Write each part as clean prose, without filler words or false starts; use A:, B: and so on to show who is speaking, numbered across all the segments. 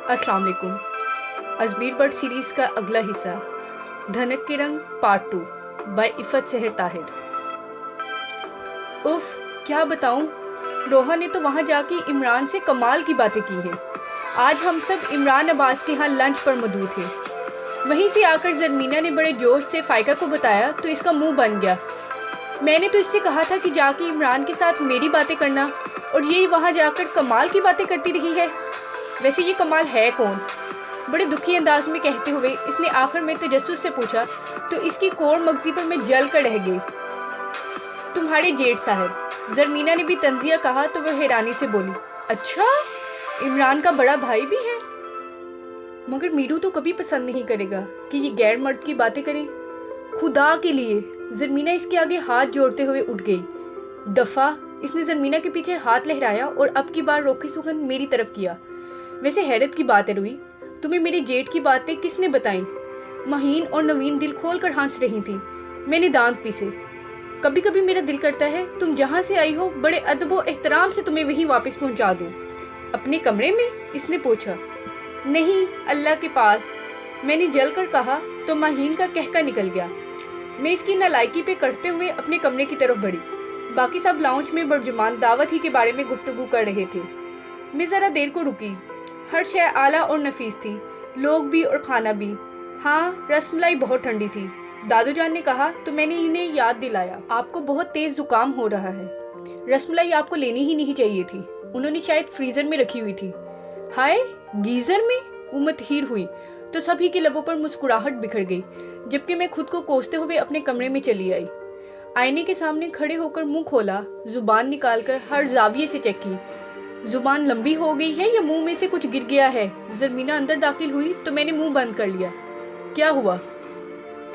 A: अस्सलाम वालेकुम। Ajmer bird series का अगला हिस्सा धनक के रंग पार्ट 2 बाय इफ़त सहर ताहिर। उफ, क्या बताऊं, रोहा ने तो वहाँ जाके इमरान से कमाल की बातें की हैं। आज हम सब इमरान अब्बास के यहाँ लंच पर मौजूद थे। वहीं से आकर ज़रमीना ने बड़े जोश से फ़ाइका को बताया तो इसका मुंह बन गया। मैंने तो इससे कहा था कि जाके इमरान के साथ मेरी बातें करना, और ये वहाँ जाकर कमाल की बातें करती रही है। वैसे ये कमाल है कौन? बड़े दुखी अंदाज में कहते हुए इसने आखिर में तजस्सुस से पूछा तो इसकी कोर मगज़ी पर मैं जल कर रह गई। तुम्हारे जेठ साहब। ज़रमीना ने भी तंजिया कहा तो वह हैरानी से बोली, अच्छा, इमरान का बड़ा भाई भी है? मगर मीरू तो कभी पसंद नहीं करेगा कि ये गैर मर्द की बातें करे। खुदा के लिए। ज़रमीना इसके आगे हाथ जोड़ते हुए उठ गई। दफ़ा। इसने ज़रमीना के पीछे हाथ लहराया और अब की बार रोके सुगन मेरी तरफ किया। वैसे हैरत की बात है रुई, तुम्हें मेरे जेठ की बातें किसने बताई? महीन और नवीन दिल खोल कर हंस रही थी। मैंने दांत पीसे। कभी कभी मेरा दिल करता है तुम जहाँ से आई हो बड़े अदब व एहतराम से तुम्हें वहीं वापस पहुँचा दूँ। अपने कमरे में? इसने पूछा। नहीं, अल्लाह के पास, मैंने जल कर कहा तो महीन का कहका निकल गया। मैं इसकी नालायकी पे करते हुए अपने कमरे की तरफ बढ़ी। बाकी सब लाउंज में बरजुमान दावत ही के बारे में गुफ्तगू कर रहे थे। मैं ज़रा देर को रुकी। हर शय आला और नफीस थी, लोग भी और खाना भी। हाँ, रसमलाई बहुत ठंडी थी। दादू जान ने कहा तो मैंने इन्हें याद दिलाया, आपको बहुत तेज़ जुकाम हो रहा है। रसमलाई आपको लेनी ही नहीं चाहिए थी, उन्होंने शायद फ्रीज़र में रखी हुई थी। हाय, गीज़र में? वो मतहीर हुई तो सभी के लबों पर मुस्कुराहट बिखर गई, जबकि मैं खुद को कोसते हुए अपने कमरे में चली आई। आईने के सामने खड़े होकर मुंह खोला, जुबान निकालकर हर जाविये से चेक की। जुबान लंबी हो गई है या मुंह में से कुछ गिर गया है? ज़रमीना अंदर दाखिल हुई तो मैंने मुंह बंद कर लिया। क्या हुआ?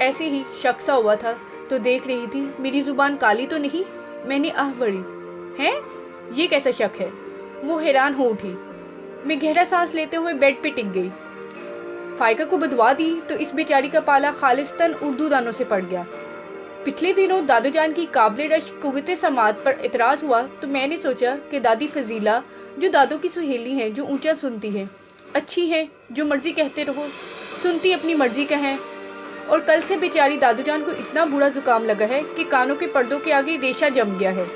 A: ऐसे ही शक सा हुआ था तो देख रही थी मेरी जुबान काली तो नहीं। मैंने आह भरी। हैं? ये कैसा शक है? वो हैरान हो उठी। मैं गहरा सांस लेते हुए बेड पे टिक गई। फ़ाइका को बदवा दी तो इस बेचारी का पाला खालिस्तन उर्दू दानों से पड़ गया। पिछले दिनों दादू जान की काबिल रश कुव्वते समात पर इतराज़ हुआ तो मैंने सोचा कि दादी फजीला, जो दादू की सुहेली हैं, जो ऊंचा सुनती है, अच्छी है, जो मर्जी कहते रहो, सुनती अपनी मर्जी का है। और कल से बेचारी दादू जान को इतना बुरा जुकाम लगा है कि कानों के पर्दों के आगे रेशा जम गया है।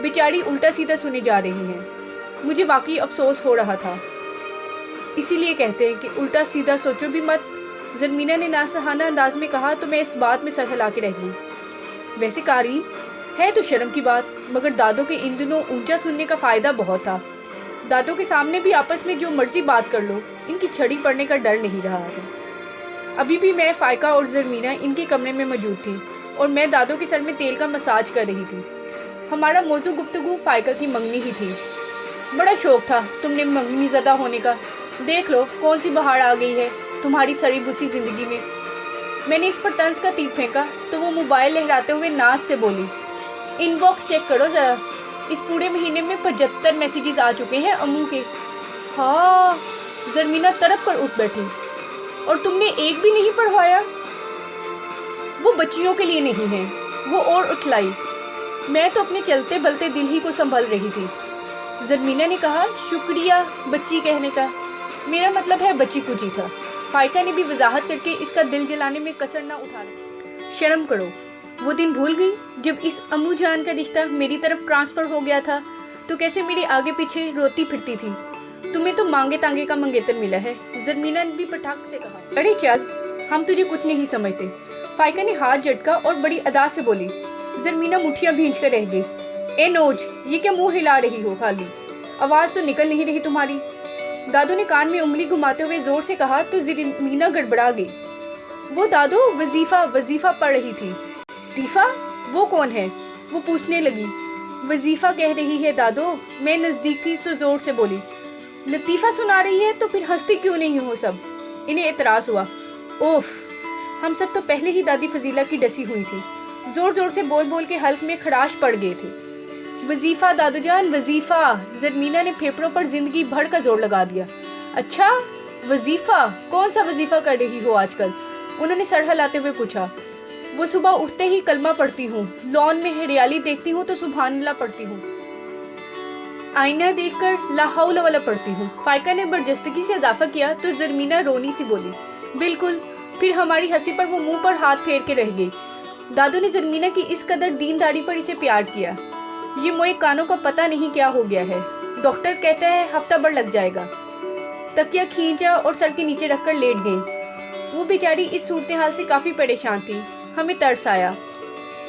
A: बेचारी उल्टा सीधा सुने जा रही हैं। मुझे वाकई अफसोस हो रहा था। इसीलिए कहते हैं कि उल्टा सीधा सोचो भी मत। ज़रमीना ने नासहाना अंदाज में कहा तो मैं इस बात में सर हिला के रह गई। वैसे कारी है तो शर्म की बात, मगर दादों के इन दिनों ऊंचा सुनने का फ़ायदा बहुत था। दादों के सामने भी आपस में जो मर्जी बात कर लो, इनकी छड़ी पड़ने का डर नहीं रहा था। अभी भी मैं, फ़ाइका और ज़रमीना इनके कमरे में मौजूद थी और मैं दादों के सर में तेल का मसाज कर रही थी। हमारा मौजू गुफ्तगू फ़ाइका की मंगनी ही थी। बड़ा शौक था तुमने मंगनी ज़दा होने का। देख लो कौन सी बहार आ गई है तुम्हारी सड़ी बुसी ज़िंदगी में। मैंने इस पर तंज का तीर फेंका तो वो मोबाइल लहराते हुए नाज से बोली, इनबॉक्स चेक करो ज़रा, इस पूरे महीने में 75 मैसेजेस आ चुके हैं अम्मू के। हाँ, ज़रमीना तरफ पर उठ बैठी। और तुमने एक भी नहीं पढ़वाया? वो बच्चियों के लिए नहीं है, वो और उठलाई। मैं तो अपने चलते बलते दिल ही को संभल रही थी। ज़रमीना ने कहा, शुक्रिया बच्ची कहने का, मेरा मतलब है बच्ची कुची था। फ़ाइका ने भी वजाहत करके इसका दिल जलाने में कसर ना उठाना। शर्म करो, वो दिन भूल गई जब इस अम्मू जान का रिश्ता मेरी तरफ ट्रांसफ़र हो गया था तो कैसे मेरे आगे पीछे रोती फिरती थी। तुम्हें तो मांगे तांगे का मंगेतर मिला है, ज़रमीना ने भी पटाख से कहा। अरे चल, हम तुझे कुछ नहीं समझते। फ़ाइका ने हाथ झटका और बड़ी अदा से बोली। ज़रमीना मुठियाँ भींच कर रह गई। ए नोज, ये क्या मुँह हिला रही हो खाली? आवाज़ तो निकल नहीं रही तुम्हारी। दादू ने कान में उंगली घुमाते हुए ज़ोर से कहा तो ज़रमीना गड़बड़ा गई। वो दादू वजीफ़ा पढ़ रही थी। दीफा? वो कौन है? वो पूछने लगी। वजीफ़ा कह रही है दादू। मैं नज़दीक थी सो ज़ोर से बोली। लतीफ़ा सुना रही है तो फिर हंसती क्यों नहीं हो सब? इन्हें एतराज़ हुआ। ओफ, हम सब तो पहले ही दादी फजीला की डसी हुई थी। ज़ोर ज़ोर से बोल बोल के हल्क में खराश पड़ गए थे। वजीफ़ा दादू जान, वजीफ़ा। ज़रमीना ने फेफड़ों पर जिंदगी भर का जोर लगा दिया। अच्छा, वजीफ़ा? कौन सा वजीफ़ा कर रही हो आजकल? उन्होंने सर हिलाते हुए पूछा। वो सुबह उठते ही कलमा पढ़ती हूँ, लॉन में हरियाली देखती हूँ तो सुबहानअल्लाह पढ़ती हूँ। आईना देखकर ला हौला वाला पड़ती हूँ। फाइका ने बर्जस्तगी से इजाफा किया तो जरमीना रोनी सी बोली, बिल्कुल। फिर हमारी हंसी पर वो मुंह पर हाथ फेर के रह गई। दादू ने जरमीना की इस कदर दीनदारी पर इसे प्यार किया। ये मोए कानों का पता नहीं क्या हो गया है। डॉक्टर कहता है हफ्ता भर लग जाएगा। तकिया खींचा और सर के नीचे रखकर लेट गई। वो बेचारी इस सूरत हाल से काफ़ी परेशान थी। हमें तरस आया।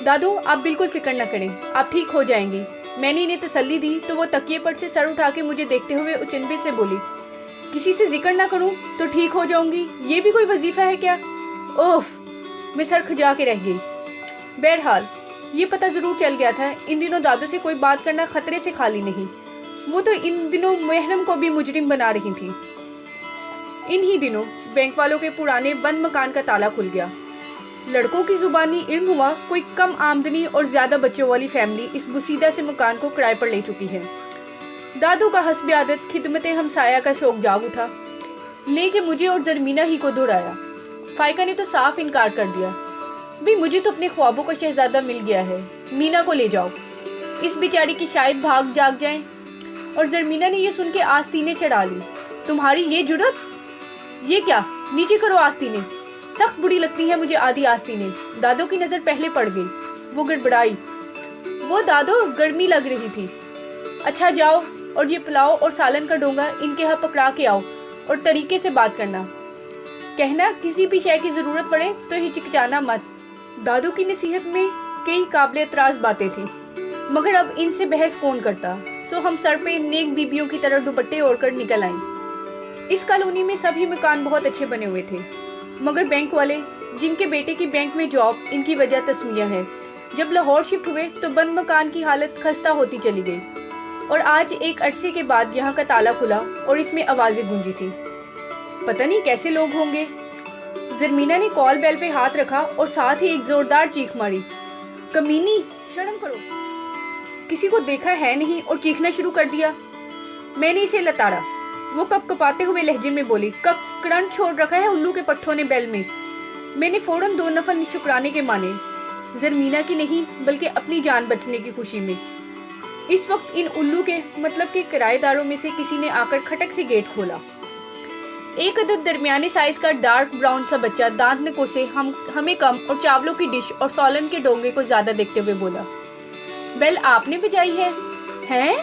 A: दादू आप बिल्कुल फिक्र न करें, आप ठीक हो जाएंगी। मैंने इन्हें तसल्ली दी तो वो तकिए पर से सर उठा के मुझे देखते हुए उचंबे से बोली, किसी से जिक्र ना करूं तो ठीक हो जाऊंगी, ये भी कोई वजीफा है क्या? ओफ, मैं सर खुजा के रह गई। बहरहाल ये पता ज़रूर चल गया था, इन दिनों दादू से कोई बात करना खतरे से खाली नहीं। वो तो इन दिनों महरम को भी मुजरिम बना रही थी। इन ही दिनों बैंक वालों के पुराने बंद मकान का ताला खुल गया। लड़कों की जुबानी इल्म हुआ कोई कम आमदनी और ज़्यादा बच्चों वाली फैमिली इस बुसीदा से मकान को किराए पर ले चुकी है। दादू का हस्ब आदत खिदमत हमसाया का शौक जाग उठा, लेके मुझे और जरमीना ही को दौड़ाया। फाइका ने तो साफ इनकार कर दिया, भी मुझे तो अपने ख्वाबों का शहजादा मिल गया है, मीना को ले जाओ, इस बेचारी की शायद भाग जाग जाए। और जरमीना ने यह सुन के आस्तीनें चढ़ा ली, तुम्हारी ये जुर्रत? ये क्या, नीचे करो आस्तीनें। सख्त बुरी लगती है मुझे आधी आस्तीनें। दादू की नज़र पहले पड़ गई, वो गड़बड़ाई। वो दादू गर्मी लग रही थी। अच्छा जाओ और ये पुलाव और सालन का डोंगा इनके यहाँ पकड़ा के आओ और तरीके से बात करना। कहना किसी भी शय की ज़रूरत पड़े तो हिचकिचाना मत। दादू की नसीहत में कई काबिल एतराज़ बातें थी, मगर अब इनसे बहस कौन करता। सो हम सर पे नेक बीबियों की तरह दुपट्टे ओढ़कर निकल आईं। इस कॉलोनी में सभी मकान बहुत अच्छे बने हुए थे, मगर बैंक वाले, जिनके बेटे की बैंक में जॉब इनकी वजह तस्मिया है, जब लाहौर शिफ्ट हुए तो बंद मकान की हालत खस्ता होती चली गई। और आज एक अरसे के बाद यहाँ का ताला खुला और इसमें आवाज़ें गूंजी थी। पता नहीं कैसे लोग होंगे। जरमीना ने कॉल बेल पे हाथ रखा और साथ ही एक जोरदार चीख मारी, कमीनी शर्म करो, किसी को देखा है नहीं, और चीखना शुरू कर दिया। मैंने इसे लताड़ा। वो कपकपाते हुए लहजे में बोली, कब करंट छोड़ रखा है उल्लू के पट्ठों ने बेल में। मैंने फौरन 2 नफल शुक्राने के माने, जरमीना की नहीं बल्कि अपनी जान बचने की खुशी में। इस वक्त इन उल्लू के मतलब के किराएदारों में से किसी ने आकर खटक से गेट खोला। एक अदद दरमियाने साइज का डार्क ब्राउन सा बच्चा दांत ने कोसे हमें कम और चावलों की डिश और सोलन के डोंगे को ज्यादा देखते हुए बोला, बेल आपने बजाई है? हैं?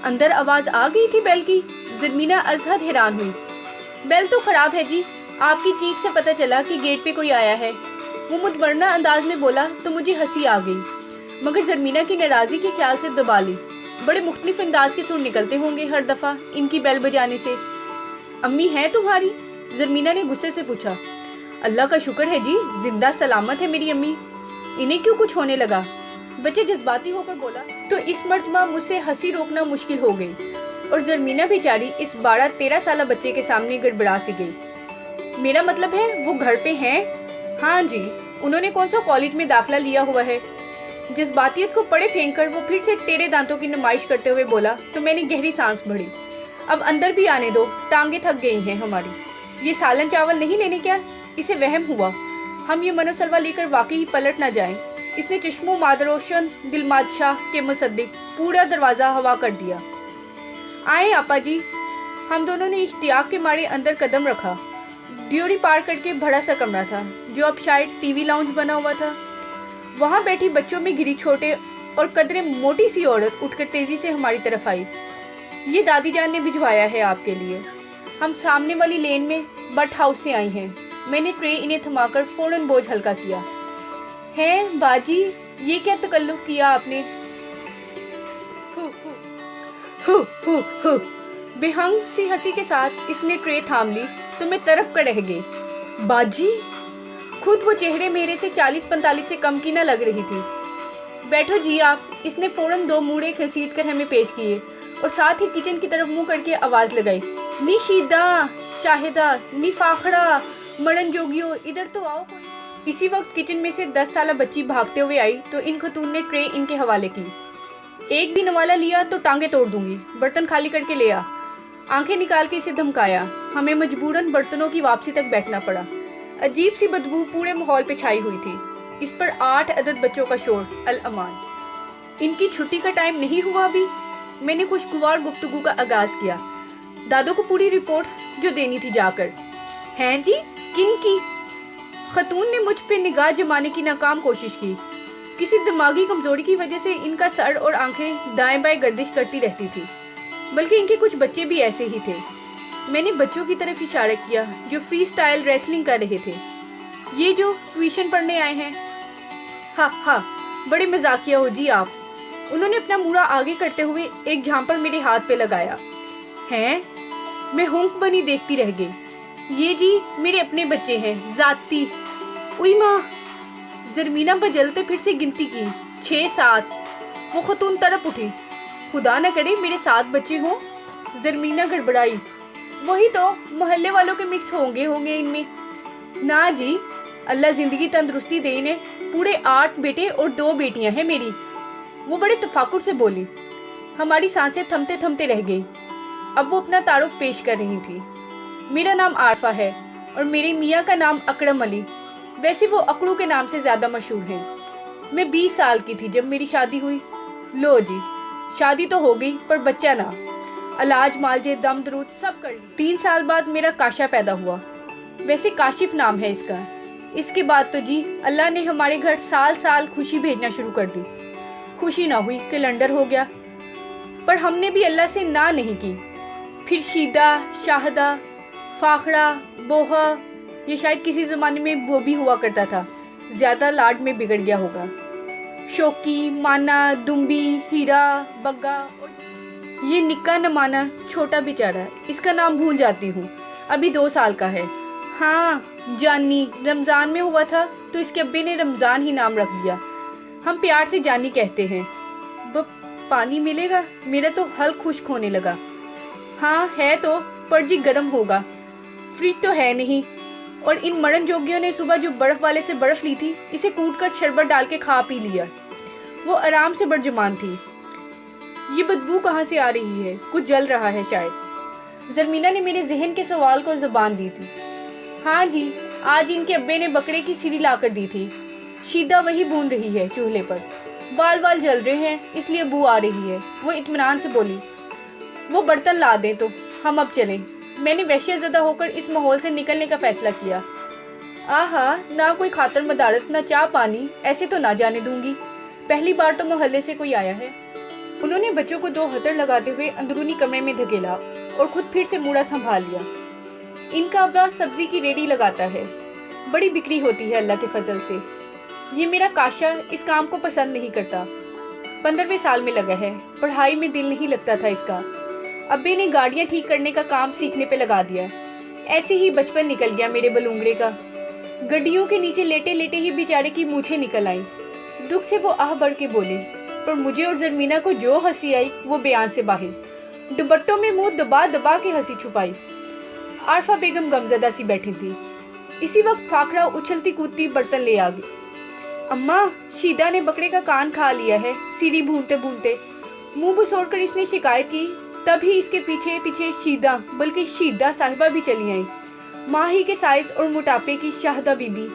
A: अंदर आवाज आ गई थी बेल की। जरमीना अजहद हैरान हुई। बेल तो खराब है जी, आपकी चीख से पता चला कि गेट पे कोई आया है। वो मुतमरना अंदाज में बोला तो मुझे हंसी आ गई, मगर जरमीना की नाराज़गी के ख्याल से दबा ली। बड़े मुख्तलिफ अंदाज के सुर निकलते होंगे हर दफ़ा इनकी बेल बजाने से। अम्मी है तुम्हारी? जरमीना ने गुस्से से पूछा। अल्लाह का शुक्र है जी, जिंदा सलामत है मेरी अम्मी। इन्हें क्यों कुछ होने लगा? बच्चे जज्बाती होकर बोला तो इस मर्तबा मुझसे हंसी रोकना मुश्किल हो गई और जरमीना बेचारी इस 12-13 साल बच्चे के सामने गड़बड़ा सी गई। मेरा मतलब है वो घर पे हैं? हाँ जी, उन्होंने कौन सा कॉलेज में दाखिला लिया हुआ है। जज्बातियत को पड़े फेंक कर वो फिर से टेढ़े दांतों की नुमाइश करते हुए बोला तो मैंने गहरी सांस भरी। अब अंदर भी आने दो, टांगे थक गई हैं हमारी। ये सालन चावल नहीं लेने क्या? इसे वहम हुआ हम ये मनोसलवा लेकर वाकई पलट ना जाएं। इसने चश्मों मादरोशन दिलमादशाह के मुसद्दिक पूरा दरवाज़ा हवा कर दिया। आए आपा जी। हम दोनों ने इश्तियाक के मारे अंदर कदम रखा। ड्योरी पार करके बड़ा सा कमरा था जो अब शायद टीवी लाउंज बना हुआ था। वहाँ बैठी बच्चों में घिरी छोटे और कदरे मोटी सी औरत उठकर तेज़ी से हमारी तरफ आई। ये दादी जान ने भिजवाया है आपके लिए। हम सामने वाली लेन में बट हाउस से आई हैं। मैंने ट्रे इन्हें थमाकर फ़ौरन बोझ हल्का किया। हैं बाजी, ये क्या तकल्लुफ़ किया आपने? बेहंग सी हंसी के साथ इसने ट्रे थाम ली तो मैं तरफ कर रह गई। बाजी? खुद वो चेहरे मेरे से 40-45 से कम की न लग रही थी। बैठो जी आप। इसने फ़ौरन 2 मूड़े घसीट कर हमें पेश किए और साथ ही किचन की तरफ मुंह करके आवाज़ लगाई, नी शीदा, शाहिदा, नी फाखड़ा, मरन जोगियो, इधर तो आओ कोई। इसी वक्त किचन में से 10 साल बच्ची भागते हुए आई तो इन खतून ने ट्रे इनके हवाले की। एक भी नवाला लिया तो टांगे तोड़ दूंगी, बर्तन खाली करके ले आ। आंखें निकाल के इसे धमकाया। हमें मजबूरन बर्तनों की वापसी तक बैठना पड़ा। अजीब सी बदबू पूरे माहौल पे छाई हुई थी। इस पर 8 अदद बच्चों का शोर, अल अमान। इनकी छुट्टी का टाइम नहीं हुआ अभी? मैंने खुशगवार गुफ्तगू का आगाज किया। दादो को पूरी रिपोर्ट जो देनी थी जाकर। हैं जी, किन की? खतून ने मुझ पे निगाह जमाने की नाकाम कोशिश की। किसी दिमागी कमजोरी की वजह से इनका सर और आंखें दाएं बाएं गर्दिश करती रहती थी, बल्कि इनके कुछ बच्चे भी ऐसे ही थे। मैंने बच्चों की तरफ इशारा किया जो फ्री स्टाइल रेसलिंग कर रहे थे। ये जो ट्यूशन पढ़ने आए हैं। हा, बड़े मजाकिया हो जी आप। उन्होंने अपना मुड़ा आगे करते हुए एक झांपड़ मेरे हाथ पे लगाया। हैं? मैं हुंक बनी देखती रह गई। ये जी मेरे अपने बच्चे हैं, जाती। उई माँ! जरमीना बजलते फिर से गिनती की। 6-7। वो खतून तरफ उठी। खुदा न करे मेरे 7 बच्चे हों। जरमीना गड़बड़ाई। वही तो, मोहल्ले वालों के मिक्स होंगे इनमें। ना जी, अल्लाह जिंदगी तंदुरुस्ती दे इन्हें। पूरे 8 बेटे और 2 बेटियां हैं मेरी। वो बड़े तफाकुर से बोली। हमारी सांसें थमते थमते रह गई। अब वो अपना तारुफ पेश कर रही थी। मेरा नाम आरफा है और मेरे मियाँ का नाम अकरम अली। वैसे वो अकड़ू के नाम से ज़्यादा मशहूर हैं। मैं 20 साल की थी जब मेरी शादी हुई। लो जी, शादी तो हो गई पर बच्चा ना। इलाज मालजे दम दरूद सब कर ली। 3 साल बाद मेरा काशा पैदा हुआ। वैसे काशिफ नाम है इसका। इसके बाद तो जी अल्लाह ने हमारे घर साल साल खुशी भेजना शुरू कर दी। खुशी ना हुई, कैलेंडर हो गया। पर हमने भी अल्लाह से ना नहीं की। फिर शीदा, शाहदा, फाखड़ा, बोहा, ये शायद किसी ज़माने में वो भी हुआ करता था। ज़्यादा लाड में बिगड़ गया होगा। शौकी, माना, दुम्बी, हीरा, बग्गा और ये निक्का न माना छोटा बेचारा, इसका नाम भूल जाती हूँ। अभी 2 साल का है। हाँ, जानी। रमज़ान में हुआ था तो इसके अब्बे ने रमज़ान ही नाम रख दिया। हम प्यार से जानी कहते हैं। वो पानी मिलेगा? मेरा तो हल्क खुश्क होने लगा। हाँ है तो, पर जी गर्म होगा। फ्रिज तो है नहीं। और इन मरण जोगियों ने सुबह जो बर्फ़ वाले से बर्फ़ ली थी, इसे कूट कर शरबत डाल के खा पी लिया। वो आराम से बड़जुबान थी। ये बदबू कहाँ से आ रही है? कुछ जल रहा है शायद। जरमीना ने मेरे जहन के सवाल को ज़बान दी थी। हाँ जी, आज इनके अब्बे ने बकरे की सिरी ला कर दी थी। शीदा वही भून रही है चूल्हे पर। बाल जल रहे हैं इसलिए बू आ रही है। वो इत्मीनान से बोली। वो बर्तन ला दें तो हम अब चलें। मैंने वहशतज़दा होकर इस माहौल से निकलने का फैसला किया। आहा, ना कोई खातर मदारत, ना चाय पानी, ऐसे तो ना जाने दूंगी। पहली बार तो मोहल्ले से कोई आया है। उन्होंने बच्चों को 2 हथड़ लगाते हुए अंदरूनी कमरे में धकेला और खुद फिर से मुड़ा संभाल लिया। इनका अब्बा सब्जी की रेडी लगाता है। बड़ी बिक्री होती है अल्लाह के फजल से। ये मेरा काशा इस काम को पसंद नहीं करता। 15वें साल में लगा है। पढ़ाई में दिल नहीं लगता था इसका। अब्बे ने गाड़ियाँ ठीक करने का काम सीखने पे लगा दिया। ऐसे ही बचपन निकल गया मेरे बलूंगड़े का। गड्डियों के नीचे लेटे लेटे ही बेचारे की मूछें निकल आईं। दुख से वो आह बढ़ के बोली, पर मुझे और जरमीना को जो हंसी आई वो बयान से बाहर। दुपट्टों में मुंह दबा दबा के हंसी छुपाई। आरफा बेगम गमज़दा सी बैठी थी। इसी वक्त फाखड़ा उछलती कूदती बर्तन ले आ गई। अम्मा, शीदा ने बकरे का कान खा लिया है। सीरी भूनते भूनते मुंह बसोड़ कर इसने शिकायत की। तभी इसके पीछे पीछे शीदा, बल्कि शीदा साहिबा भी चली आई। माँ ही के साइज और मोटापे की शाहदा बीबी।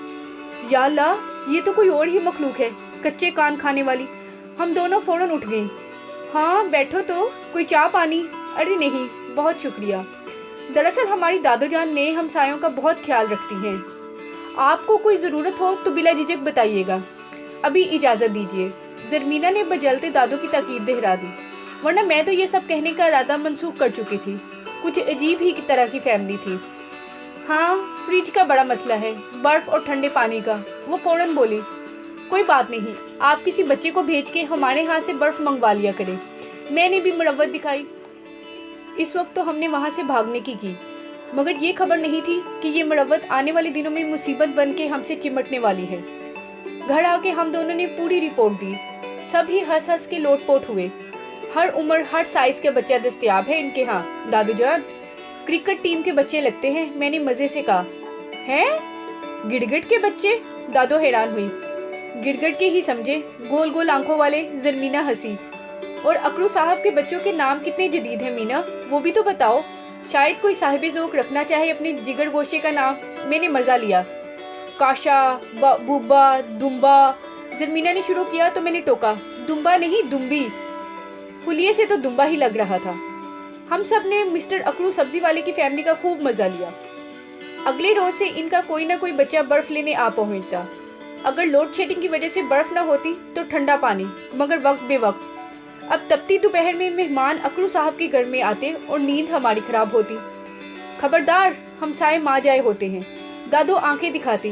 A: या अल्लाह, ये तो कोई और ही मखलूक है, कच्चे कान खाने वाली। हम दोनों फौरन उठ गई। हाँ बैठो तो, कोई चाय पानी? अरे नहीं, बहुत शुक्रिया। दरअसल हमारी दादो जान ने हमसायों का बहुत ख्याल रखती हैं। आपको कोई ज़रूरत हो तो बिला झिझक बताइएगा। अभी इजाज़त दीजिए। जरमीना ने बजलते दादो की ताकीद दोहरा दी, वरना मैं तो ये सब कहने का इरादा मनसूख कर चुकी थी। कुछ अजीब ही तरह की फैमिली थी। हाँ, फ्रिज का बड़ा मसला है, बर्फ़ और ठंडे पानी का। वो फ़ौरन बोली, कोई बात नहीं, आप किसी बच्चे को भेज के हमारे यहाँ से बर्फ़ मंगवा लिया करें। मैंने भी मुरव्वत दिखाई। इस वक्त तो हमने वहाँ से भागने की, मगर ये खबर नहीं थी कि ये मुरव्वत आने वाले दिनों में मुसीबत बन के हमसे चिमटने वाली है। घर आके हम दोनों ने पूरी रिपोर्ट दी। सभी हंस हंस के लोटपोट हुए। हर उम्र हर साइज़ का बच्चा दस्तयाब है इनके यहाँ। दादू जान, क्रिकेट टीम के बच्चे लगते हैं, मैंने मज़े से कहा। हैं? गिड़गिट के बच्चे? दादो हैरान हुई। गिड़गिट के ही समझे, गोल गोल आंखों वाले। जरमीना हंसी। और अकड़ू साहब के बच्चों के नाम कितने जदीद हैं मीना, वो भी तो बताओ। शायद कोई साहिब ज़ौक़ रखना चाहे अपने जिगर गोशे का नाम। मैंने मज़ा लिया। काशा, बूबा, दुम्बा। जरमीना ने शुरू किया तो मैंने टोका, दुम्बा नहीं दुम्बी। हुलिये से तो दुम्बा ही लग रहा था। हम सब ने मिस्टर अकरू सब्जी वाले की फैमिली का खूब मजा लिया। अगले रोज से इनका कोई ना कोई बच्चा बर्फ लेने आ पहुंचता। अगर लोड शेडिंग की वजह से बर्फ ना होती तो ठंडा पानी, मगर वक्त बेवक्त। अब तपती दोपहर में मेहमान अकरू साहब के घर में आते और नींद हमारी खराब होती। खबरदार, हमसाए माँ जाए होते हैं, दादो आंखें दिखाती।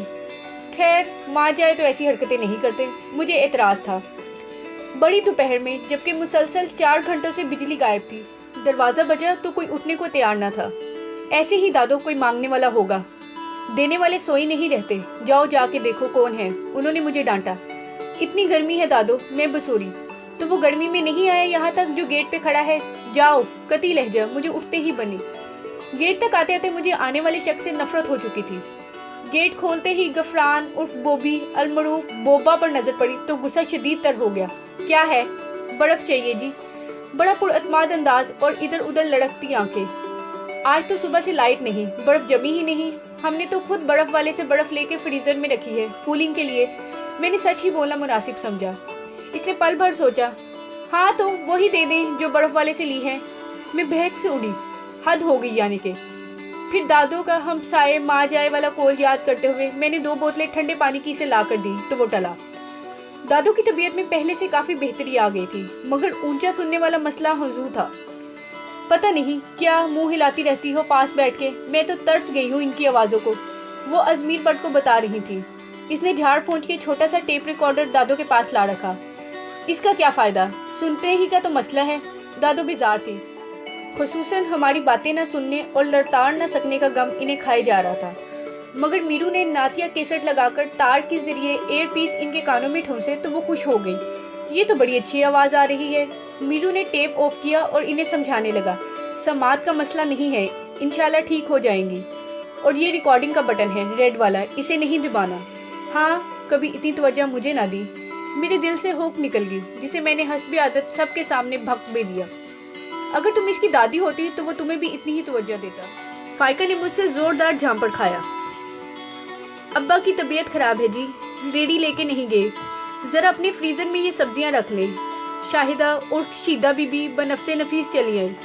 A: खैर, माँ जाए तो ऐसी हरकतें नहीं करते। मुझे एतराज़ था। बड़ी दोपहर में, जबकि मुसलसल 4 घंटों से बिजली गायब थी, दरवाज़ा बजा तो कोई उठने को तैयार न था। ऐसे ही दादो कोई मांगने वाला होगा, देने वाले सोई नहीं रहते। जाओ जाके देखो कौन है, उन्होंने मुझे डांटा। इतनी गर्मी है दादो, मैं बसोरी। तो वो गर्मी में नहीं आया यहाँ तक जो गेट पे खड़ा है? जाओ, कती लहजा मुझे उठते ही बनी। गेट तक आते आते मुझे आने वाले शख्स से नफरत हो चुकी थी। गेट खोलते ही गफरान उर्फ बोबी अलमरूफ बोबा पर नजर पड़ी तो गुस्सा शदीद तर हो गया। क्या है? बर्फ चाहिए जी। बड़ा पुरअतमाद अंदाज और इधर उधर लड़कती आंखें। आज तो सुबह से लाइट नहीं, बर्फ जमी ही नहीं। हमने तो खुद बर्फ वाले से बर्फ लेके फ्रीजर में रखी है कूलिंग के लिए। मैंने सच ही बोलना मुनासिब समझा, इसलिए पल भर सोचा, हाँ तो वही दे दें जो बर्फ वाले से ली है। मैं बहक से उड़ी, हद हो गई यानी के। फिर दादो का हमसाए माँ जाए वाला कॉल याद करते हुए मैंने 2 बोतलें ठंडे पानी की से ला कर दी तो वो टला। दादो की तबीयत में पहले से काफ़ी बेहतरी आ गई थी, मगर ऊंचा सुनने वाला मसला हुजूर था। पता नहीं क्या मुंह हिलाती रहती हो पास बैठ के। मैं तो तरस गई हूँ इनकी आवाज़ों को। वो अजमीर पट को बता रही थी। इसने झाड़ पहुँच के छोटा सा टेप रिकॉर्डर दादो के पास ला रखा। इसका क्या फ़ायदा, सुनते ही का तो मसला है। दादो बेजार थी। खुसूसन हमारी बातें न सुनने और लड़ताड़ न सकने का गम इन्हें खाए जा रहा था। मगर मीरू ने नातिया केसेट लगाकर तार के जरिए एयर पीस इनके कानों में ठूंसे तो वो खुश हो गई। ये तो बड़ी अच्छी आवाज़ आ रही है। मीरू ने टेप ऑफ किया और इन्हें समझाने लगा, समात का मसला नहीं है, इंशाल्लाह ठीक हो जाएंगी। और ये रिकॉर्डिंग का बटन है रेड वाला, इसे नहीं दबाना। हाँ, कभी इतनी तवज्जो मुझे ना दी। मेरे दिल से होक निकल गई, जिसे मैंने हस्बे आदत सबके सामने भक भी दिया। अगर तुम इसकी दादी होती तो वो तुम्हें भी इतनी ही तवज्जो देता। फाइका ने मुझसे जोरदार झांपड़ खाया। अब्बा की तबीयत खराब है जी, रेडी लेके नहीं गए। ज़रा अपने फ्रीज़र में ये सब्जियां रख ले। शाहिदा उर्फ शीदा बीबी बनफसे नफीस चली आई।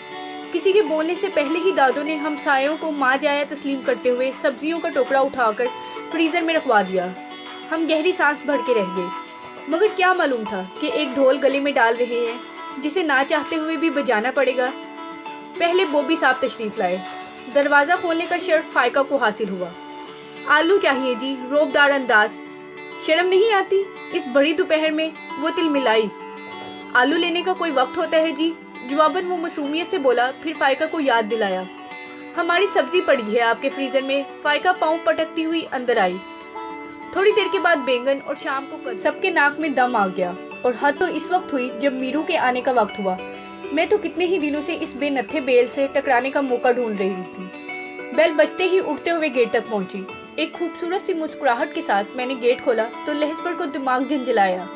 A: किसी के बोलने से पहले ही दादो ने हमसायों को माँ जाया तस्लीम करते हुए सब्जियों का टोकरा उठाकर फ्रीज़र में रखवा दिया। हम गहरी सांस भर के रह गए, मगर क्या मालूम था कि एक ढोल गले में डाल रहे हैं जिसे ना चाहते हुए भी बजाना पड़ेगा। पहले बॉबी साहब तशरीफ़ लाए। दरवाज़ा खोलने का शर्फ फाइका को हासिल हुआ। आलू चाहिए जी, रोबदार अंदाज। शर्म नहीं आती इस बड़ी दोपहर में? वो तिल मिलाई। आलू लेने का कोई वक्त होता है जी, जवाबन वो मासूमियत से बोला। फिर फाइका को याद दिलाया, हमारी सब्जी पड़ी है आपके फ्रीजर में। फाइका पाँव पटकती हुई अंदर आई। थोड़ी देर के बाद बैंगन और शाम को सबके नाक में दम आ गया। और हद तो इस वक्त हुई जब मीरू के आने का वक्त हुआ। मैं तो कितने ही दिनों से इस बेनत्थे बेल से टकराने का मौका ढूंढ रही थी। बेल बजते ही उठते हुए गेट तक पहुंची। एक खूबसूरत सी मुस्कुराहट के साथ मैंने गेट खोला तो लहज़ को दिमाग झंझलाया।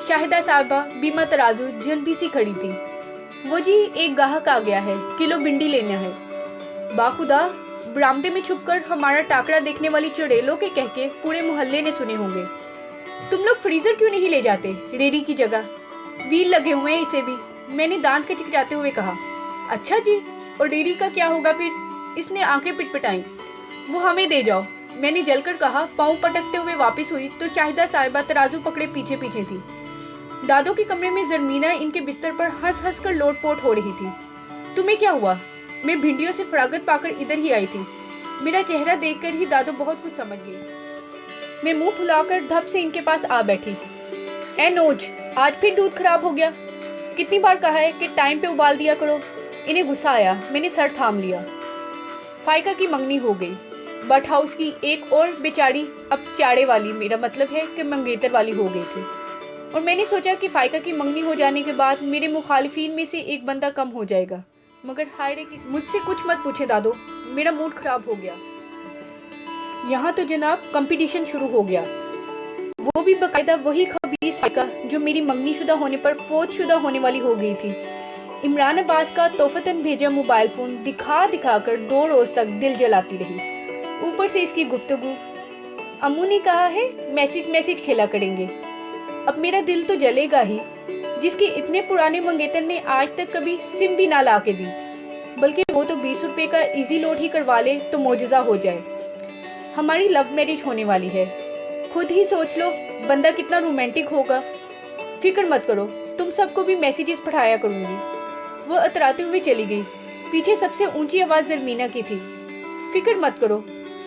A: शाहिदा साहबा बीमा तराजू जल्दी सी खड़ी थी। वो जी, एक ग्राहक आ गया है, किलो भिंडी लेना है। बाखुदा, बरामदे में छुपकर हमारा टाकरा देखने वाली चुड़ैलों के कह के पूरे मोहल्ले ने सुने होंगे। तुम लोग फ्रीजर क्यों नहीं ले जाते रेडी की जगह? व्हील लगे हुए हैं इसे भी, मैंने दांत खचखचाते हुए कहा। अच्छा जी, और डेयरी का क्या होगा फिर? इसने आंखें पिटपिटाई। वो हमें दे जाओ, मैंने जलकर कहा। पाँव पटकते हुए वापस हुई तो शाहिदा साहिबा तराजू पकड़े पीछे पीछे थी। दादो के कमरे में जरमीना इनके बिस्तर पर हंस हंस कर लोटपोट हो रही थी। तुम्हें क्या हुआ? मैं भिंडियों से फरागत पाकर इधर ही आई थी। मेरा चेहरा देखकर ही दादो बहुत कुछ समझ गई। मैं मुंह फुलाकर धप से इनके पास आ बैठी। ए नोज, आज फिर दूध खराब हो गया। कितनी बार कहा है कि टाइम पे उबाल दिया करो। इन्हें गुस्सा आया, मैंने सर थाम लिया। फाइका की मंगनी हो गई। बट हाउस की एक और बेचारी अब चाड़े वाली, मेरा मतलब है कि मंगेतर वाली हो गई थी। और मैंने सोचा कि फाइका की मंगनी हो जाने के बाद मेरे मुखालिफिन में से एक बंदा कम हो जाएगा। मगर हाय रे, मुझसे कुछ मत पूछे दादो, मेरा मूड खराब हो गया। यहाँ तो जनाब कंपटीशन शुरू हो गया। वो भी बाकायदा वही खबीस फाइका जो मेरी मंगनी शुदा होने पर फौज शुदा होने वाली हो गई थी। इमरान अब्बास का तोहफतन भेजा मोबाइल फ़ोन दिखा दिखा कर 2 रोज़ तक दिल जलाती रही। ऊपर से इसकी गुफ्तगू। अम्मू ने कहा है मैसेज खेला करेंगे। अब मेरा दिल तो जलेगा ही। جس کے اتنے پرانے منگیتر نے آج تک کبھی سم بھی نہ لا کے دی، بلکہ وہ تو 20 روپے کا ایزی لوڈ ہی کروا لے تو معجزہ ہو جائے۔ ہماری لو میرج ہونے والی ہے، خود ہی سوچ لو بندہ کتنا رومانٹک ہوگا۔ فکر مت کرو، تم سب کو بھی میسیجز پڑھایا کروں گی۔ وہ اتراتے ہوئے چلی گئی۔ پیچھے سب سے اونچی آواز زرمینہ کی تھی۔ فکر مت کرو،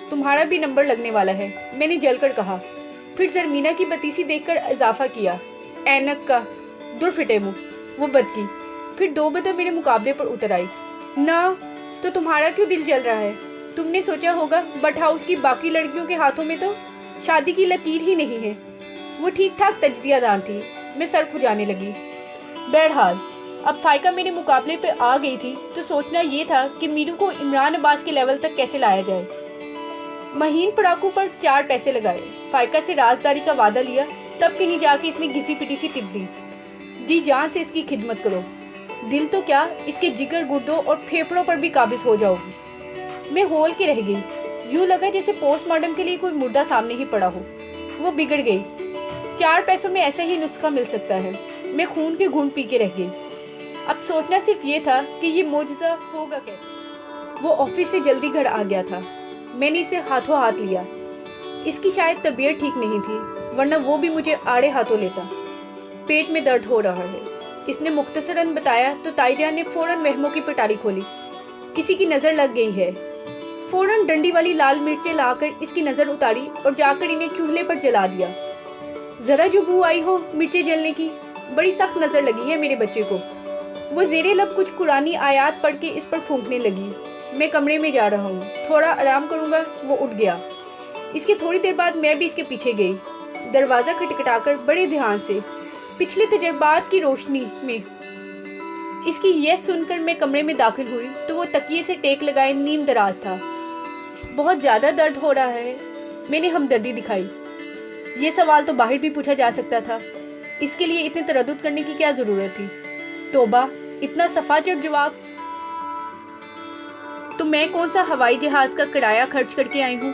A: تمہارا بھی نمبر لگنے والا ہے، میں نے جل کر کہا۔ پھر زرمینہ کی بتیسی دیکھ کر اضافہ کیا، اینک کا دور فٹے منہ، وہ بد کی۔ پھر دو بدہ میرے مقابلے پر اتر آئی۔ نہ تو تمہارا کیوں دل جل رہا ہے؟ تم نے سوچا ہوگا بٹ ہاؤس کی باقی لڑکیوں کے ہاتھوں میں تو شادی کی لکیر ہی نہیں ہے۔ وہ ٹھیک ٹھاک تجزیہ دان تھی، میں سر کھجانے لگی۔ بہرحال اب فائقہ میرے مقابلے پہ آ گئی تھی تو سوچنا یہ تھا کہ میرو کو عمران عباس کے لیول تک کیسے لایا جائے۔ مہین پڑاکو پر 4 پیسے لگائے، فائقہ سے رازداری کا وعدہ لیا، تب کہیں جا کے اس نے گھسی پٹی سی ٹپ دی، جی جان سے اس کی خدمت کرو، دل تو کیا اس کے جگر گردوں اور پھیپھڑوں پر بھی قابض ہو جاؤ گی۔ میں ہول کے رہ گئی، یوں لگا جیسے پوسٹ مارٹم کے لیے کوئی مردہ سامنے ہی پڑا ہو۔ وہ بگڑ گئی، 4 پیسوں میں ایسا ہی نسخہ مل سکتا ہے۔ میں خون کے گھونٹ پی کے رہ گئی۔ اب سوچنا صرف یہ تھا کہ یہ معجزہ ہوگا کیسے۔ وہ آفس سے جلدی گھر آ گیا تھا، میں نے اسے ہاتھوں ہاتھ لیا۔ اس کی شاید طبیعت ٹھیک نہیں تھی، ورنہ وہ بھی مجھے آڑے ہاتھوں لیتا۔ پیٹ میں درد ہو رہا ہے، اس نے مختصراً بتایا تو تائی جان نے فوراً وہموں کی پٹاری کھولی۔ کسی کی نظر لگ گئی ہے۔ فوراً ڈنڈی والی لال مرچیں لا کر اس کی نظر اتاری اور جا کر انہیں چولہے پر جلا دیا۔ ذرا جو بو آئی ہو مرچیں جلنے کی، بڑی سخت نظر لگی ہے میرے بچے کو۔ وہ زیر لب کچھ قرآنی آیات پڑھ کے اس پر پھونکنے لگی۔ میں کمرے میں جا رہا ہوں، تھوڑا آرام کروں گا۔ وہ اٹھ گیا۔ اس کے تھوڑی دیر بعد میں بھی اس کے پیچھے گئی، دروازہ کھٹکھٹا کر بڑے دھیان سے۔ پچھلے تجربات کی روشنی میں اس کی یس سن کر میں کمرے میں داخل ہوئی تو وہ تکیے سے ٹیک لگائے نیم دراز تھا۔ بہت زیادہ درد ہو رہا ہے، میں نے ہمدردی دکھائی۔ یہ سوال تو باہر بھی پوچھا جا سکتا تھا، اس کے لیے اتنے تردد کرنے کی کیا ضرورت تھی؟ توبہ، اتنا صفا چٹ جواب۔ تو میں کون سا ہوائی جہاز کا کرایہ خرچ کر کے آئی ہوں؟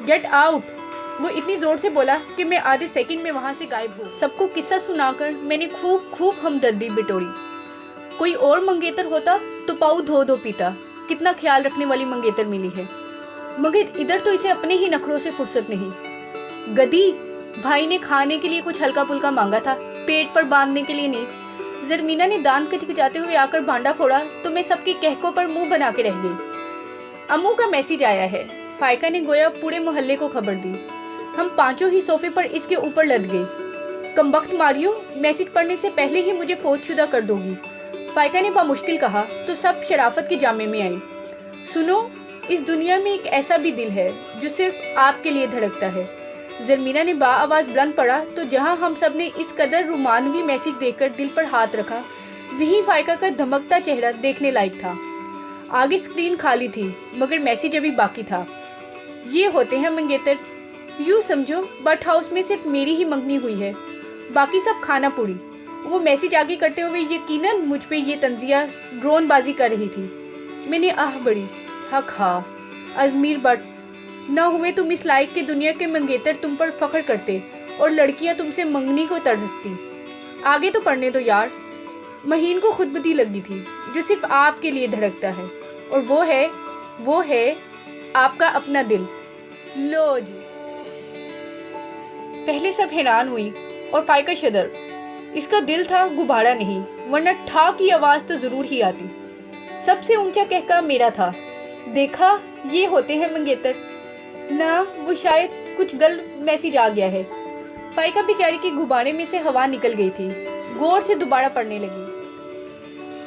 A: Get out! وہ اتنی زور سے بولا کہ میں آدھے سیکنڈ میں وہاں سے غائب ہو۔ سب کو قصہ سنا کر میں نے خوب ہمدردی بٹوری۔ کوئی اور منگیتر ہوتا تو پاؤ دھو دھو پیتا، کتنا خیال رکھنے والی منگیتر ملی ہے، مگر ادھر تو اسے اپنے ہی نخروں سے فرصت نہیں۔ گدی! भाई ने खाने के लिए कुछ हल्का पुल्का मांगा था, पेट पर बांधने के लिए नहीं। जरमीना ने दांत कचकचाते हुए आकर भांडा फोड़ा तो मैं सबके कहकों पर मुंह बना के रह गई। अम्मू का मैसेज आया है। फाइका ने गोया पूरे मोहल्ले को खबर दी। हम पांचों ही सोफे पर इसके ऊपर लद गई। कमबख्त मारियो, मैसेज पढ़ने से पहले ही मुझे फौजशुदा कर दोगी, फाइका ने बामुश्किल कहा तो सब शराफत के जामे में आई। सुनो, इस दुनिया में एक ऐसा भी दिल है जो सिर्फ आपके लिए धड़कता है। जरमीना ने बाआवाज़ बुलंद पढ़ा तो जहां हम सब ने इस कदर रोमानवी मैसेज देखकर दिल पर हाथ रखा, वहीं फाइका का धमकता चेहरा देखने लायक था। आगे स्क्रीन खाली थी मगर मैसेज अभी बाकी था। ये होते हैं मंगेतर। यूँ समझो बट हाउस में सिर्फ मेरी ही मंगनी हुई है, बाकी सब खाना पूरी। वो मैसेज आगे करते हुए यकीनन मुझ पे ये तंजिया ड्रोनबाजी कर रही थी। मैंने आह बड़ी, हक हा अजमीर बट, न हुए तुम इस लायक के दुनिया के मंगेतर तुम पर फख्र करते और लड़कियां तुमसे मंगनी को तरसती। आगे तो पढ़ने दो यार। महीन को खुदबदी लगी थी जो सिर्फ आपके लिए धड़कता है, और वो है आपका अपना दिल। लो जी। पहले सब हैरान हुई और फाइका शदर। इसका दिल था, गुब्बारा नहीं, वरना ठा की आवाज़ तो ज़रूर ही आती। सबसे ऊंचा कहका मेरा था। देखा, ये होते हैं मंगेतर। ना, वो शायद कुछ गलत मैसेज आ गया है। फाइका बेचारी के गुब्बारे में से हवा निकल गई थी। गौर से दोबारा पढ़ने लगी।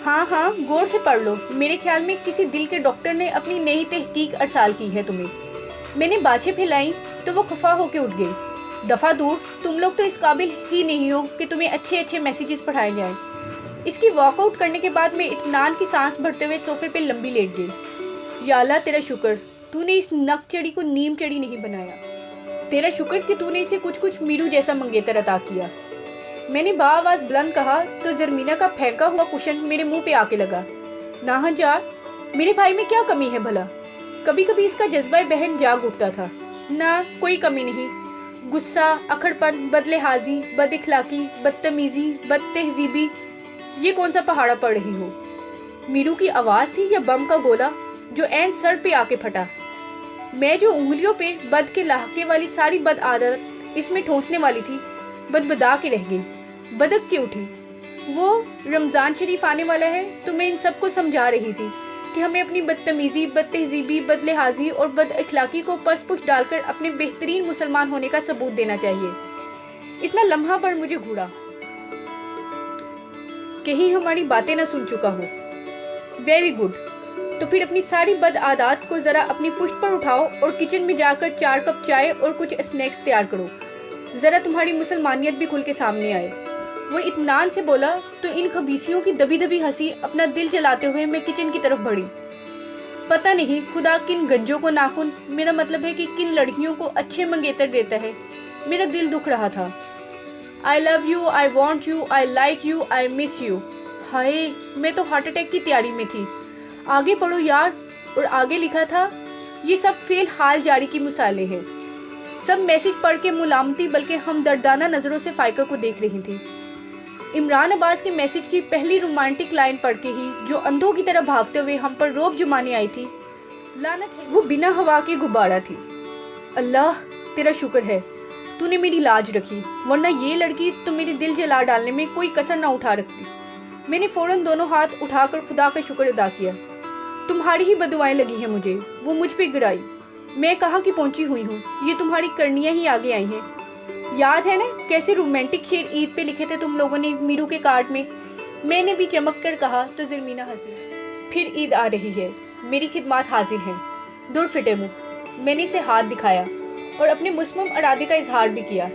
A: हाँ, गौर से पढ़ लो। मेरे ख्याल में किसी दिल के डॉक्टर ने अपनी नई तहकीक अरसाल की है तुम्हें। मैंने बाछें फैलाई तो वो खफा होके उठ गई। दफ़ा दूर, तुम लोग तो इस काबिल ही नहीं हो कि तुम्हें अच्छे अच्छे मैसेजेस पढ़ाए जाएं। इसकी वॉकआउट करने के बाद मैं इत्मीनान की सांस भरते हुए सोफे पे लंबी लेट गई। या अल्लाह, तेरा शुक्र तूने इस नक चढ़ी को नीम चढ़ी नहीं बनाया। तेरा शुक्र कि तूने इसे कुछ मीरू जैसा मंगेतर अता किया। मैंने बाआवाज़ बुलंद कहा तो जरमीना का फेंका हुआ कुशन मेरे मुंह पे आके लगा। नाहा जा, मेरे भाई में क्या कमी है भला? कभी कभी इसका जज्बा बहन जाग उठता था। ना, कोई कमी नहीं। गुस्सा, अखड़पन, बदलिहाजी, बदइखलाकी, बदतमीजी, बदतहजीबी, ये कौन सा पहाड़ा पड़ रही हो? मीरू की आवाज़ थी या बम का गोला जो ऐन सर पे आके फटा? मैं जो उंगलियों पे बद के लाहके वाली सारी बद आदत इसमें ठोंसने वाली थी, बदबदा के रह गई, बदक के उठी। वो रमज़ान शरीफ आने वाला है तो मैं इन सबको समझा रही थी कि हमें अपनी बदतमीज़ी, बदतहजीबी, बदलिहाजी और बद अखलाकी को पस-पुश डालकर अपने बेहतरीन मुसलमान होने का सबूत देना चाहिए। इसने लम्हा पर मुझे घूरा, कहीं हमारी बातें न सुन चुका हो। वेरी गुड, तो फिर अपनी सारी बद आदत को ज़रा अपनी पुश्त पर उठाओ और किचन में जाकर 4 कप चाय और कुछ स्नैक्स तैयार करो। ज़रा तुम्हारी मुसलमानियत भी खुल के सामने आए। वो इत्मीनान से बोला तो इन खबीसियों की दबी दबी हंसी अपना दिल जलाते हुए मैं किचन की तरफ बढ़ी। पता नहीं खुदा किन गंजों को नाखून, मेरा मतलब है कि किन लड़कियों को अच्छे मंगेतर देता है। मेरा दिल दुख रहा था। I love you, I want you, I like you, I miss you. हाय, मैं तो हार्ट अटैक की तैयारी में थी। आगे पढ़ो यार। और आगे लिखा था, ये सब फेल हाल जारी की मिसालें हैं। सब मैसेज पढ़ के मुलामती बल्कि हमदर्दाना नज़रों से फाइका को देख रही थी। इमरान अब्बास के मैसेज की पहली रोमांटिक लाइन पढ़ के ही जो अंधों की तरह भागते हुए हम पर रोब जमाने आई थी, लानत है, वो बिना हवा के गुब्बारा थी। अल्लाह, तेरा शुक्र है तूने मेरी लाज रखी, वरना ये लड़की तो मेरे दिल जला डालने में कोई कसर ना उठा रखती। मैंने फ़ौरन दोनों हाथ उठाकर खुदा का शुक्र अदा किया। तुम्हारी ही बदुआएं लगी हैं मुझे, वो मुझ पे गिराई। मैं कहाँ की पहुँची हुई हूँ, ये तुम्हारी करनियाँ ही आगे आई हैं। याद है ना कैसे रोमांटिक शेर ईद पे लिखे थे तुम लोगों ने मीरू के कार्ड में? मैंने भी चमक कर कहा तो जरमीना हंसी। फिर ईद आ रही है, मेरी खिदमत हाजिर हैं। दूर फिटे मुँह। मैंने इसे हाथ दिखाया और अपने मुस्लिम इरादे का इजहार भी किया।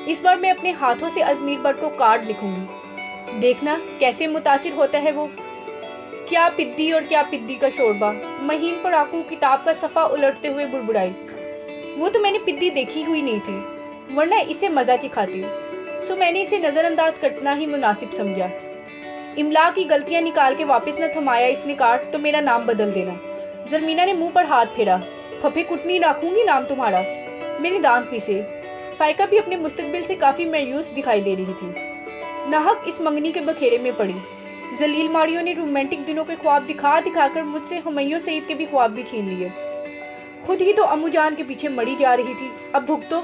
A: इस बार मैं अपने हाथों से अजमीर बट को कार्ड लिखूंगी। देखना कैसे मुतासिर होता है वो। क्या पिद्दी और क्या पिद्दी का शोरबा। महीन पर आकू किताब का सफ़ा उलटते हुए बुड़बुड़ाई। वो तो मैंने पिद्दी देखी हुई नहीं थी, वरना इसे मज़ा चिखाती। सो मैंने इसे नज़रअंदाज करना ही मुनासिब समझा। इमला की गलतियाँ निकाल के वापस न थमाया इसने कार्ड तो मेरा नाम बदल देना। जरमीना ने मुंह पर हाथ फेरा। फफे कुटनी रखूंगी नाम तुम्हारा। मेरे दांत पीसे। फाइका भी अपने मुस्तकबिल से काफ़ी मायूस दिखाई दे रही थी। नाहक इस मंगनी के बखेरे में पड़ी। जलील मारियो ने रोमांटिक दिनों के ख्वाब दिखा दिखाकर मुझसे हुमायूं सईद के भी ख्वाब भी छीन लिए। खुद ही तो अम्मू जान के पीछे मरी जा रही थी, अब भुगतो।